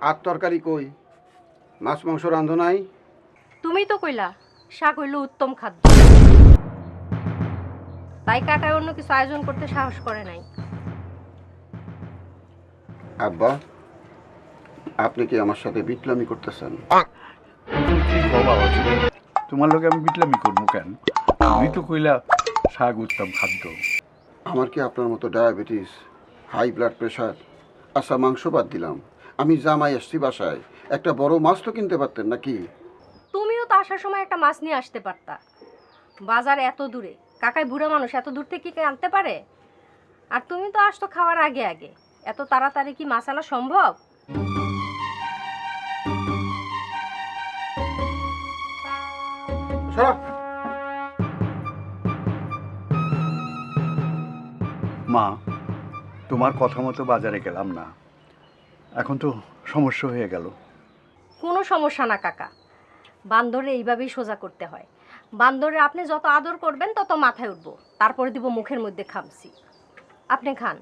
আর তরকারি কই? মাছ মাংস রান্ধো নাই? তুমি তো কইলা শাক হইল উত্তম খাদ্য, তাই কাকায় অন্য কিছু আয়োজন করতে সাহস করে নাই। আব্বা, আপনি কি আমার সাথে বিটলামি করতেছেন? কি কও বাবা ছিল, তোমার লগে আমি বিটলামি করবো কেন? তুমি তো কইলা শাক উত্তম খাদ্য। আমার কি আপনার মতো ডায়াবেটিস, হাই ব্লাড প্রেশার? আচ্ছা, মাংস বাদ দিলাম, আমি জামাই আসছি বাসায়, একটা বড় মাছ তো কিনতে পারতেন নাকি? তুমিও তো আসার সময় একটা মাছ নিয়ে আসতে পারতা। বাজার এত দূরে, কাকাই বুড়া মানুষ এত দূর থেকে কি আনতে পারে? আর তুমি তো আসতো খাওয়ার আগে আগে, এত তাড়াতাড়ি কি মাছ আনা সম্ভব? সরা। মা, তোমার কথা মতো বাজারে গেলাম না, এখন তো সমস্যা হয়ে গেল। কোনো সমস্যা না কাকা, বান্দরে এইভাবেই সোজা করতে হয়। বান্দরে আপনি যত আদর করবেন তত মাথায় উঠবো, তারপরে দিব মুখের মধ্যে খামসি। আপনি খান।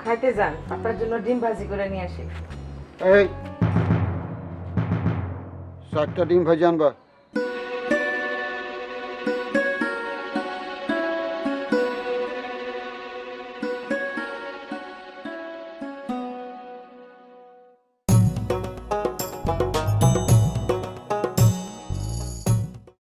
খাইতে যান, আপনার জন্য ডিম ভাজি করে নিয়ে আসি। এই 4টা ডিম ভেজে আনবা।